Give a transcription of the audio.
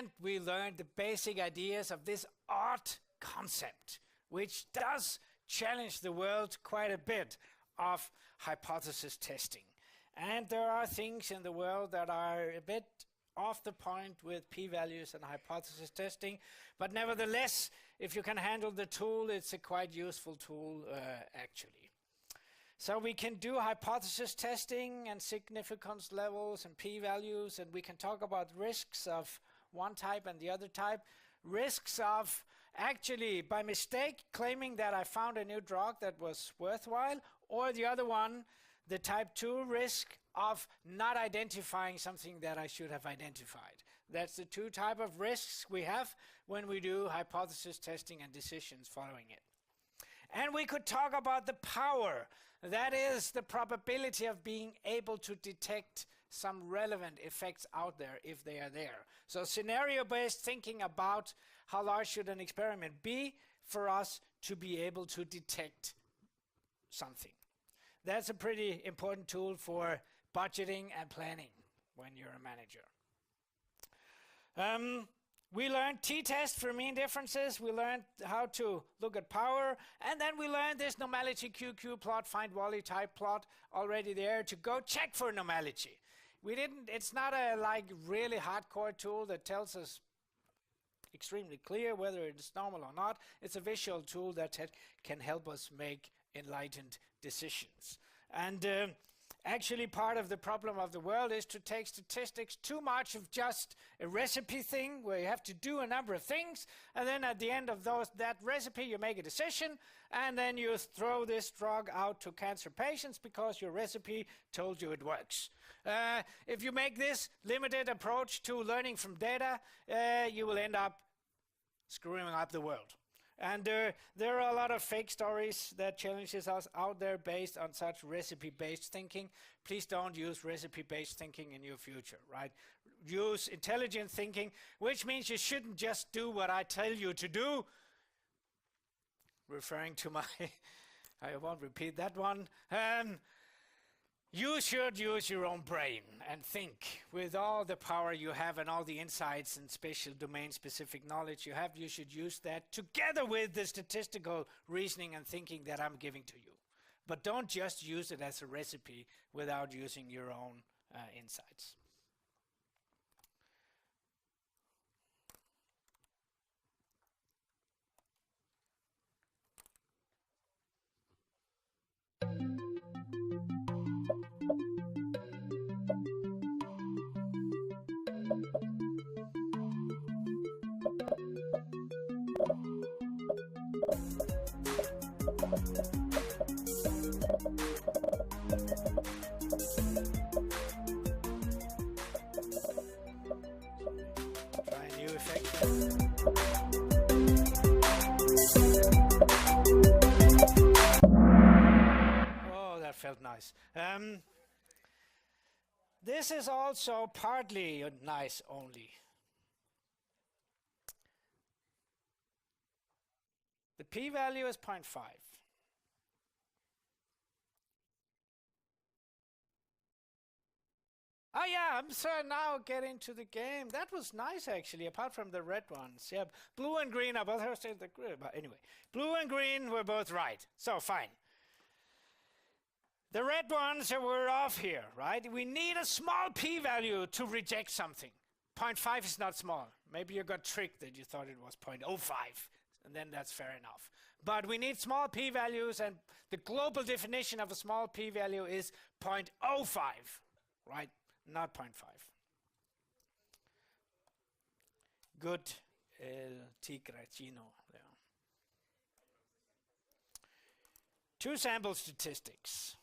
And we learned the basic ideas of this odd concept, which does challenge the world quite a bit, of hypothesis testing. And there are things in the world that are a bit off the point with p-values and hypothesis testing, but nevertheless, if you can handle the tool, it's a quite useful tool actually. So we can do hypothesis testing and significance levels and p-values, and we can talk about risks of one type and the other type. Risks of actually by mistake claiming that I found a new drug that was worthwhile, or the other one, the type 2 risk of not identifying something that I should have identified. That's the two type of risks we have when we do hypothesis testing and decisions following it. And we could talk about the power, that is the probability of being able to detect some relevant effects out there if they are there. So scenario-based thinking about how large should an experiment be for us to be able to detect something. That's a pretty important tool for budgeting and planning when you're a manager. We learned t-test for mean differences. We learned how to look at power. And then we learned this normality QQ plot, find Wally type plot already there to go check for normality. It's not a really hardcore tool that tells us extremely clear whether it's normal or not. It's a visual tool that can help us make enlightened decisions. And actually part of the problem of the world is to take statistics too much of just a recipe thing where you have to do a number of things, and then at the end of that recipe you make a decision, and then you throw this drug out to cancer patients because your recipe told you it works. If you make this limited approach to learning from data, you will end up screwing up the world. And there are a lot of fake stories that challenges us out there based on such recipe-based thinking. Please don't use recipe-based thinking in your future, right? Use intelligent thinking, which means you shouldn't just do what I tell you to do. Referring to my, I won't repeat that one. You should use your own brain and think. With all the power you have and all the insights and special domain-specific knowledge you have, you should use that together with the statistical reasoning and thinking that I'm giving to you. But don't just use it as a recipe without using your own insights. Try a new effect. Oh, that felt nice. This is also partly nice only. The p-value is 0.5. Oh yeah, I'm sorry, now get into the game. That was nice actually, apart from the red ones. Yeah, blue and green are both, but anyway. Blue and green were both right, so fine. The red ones were off here, right? We need a small p-value to reject something. 0.5 is not small. Maybe you got tricked that you thought it was 0.05, and then that's fair enough. But we need small p-values, and the global definition of a small p-value is 0.05, right? Not 0.5. Good Tigrecino there. Two sample statistics.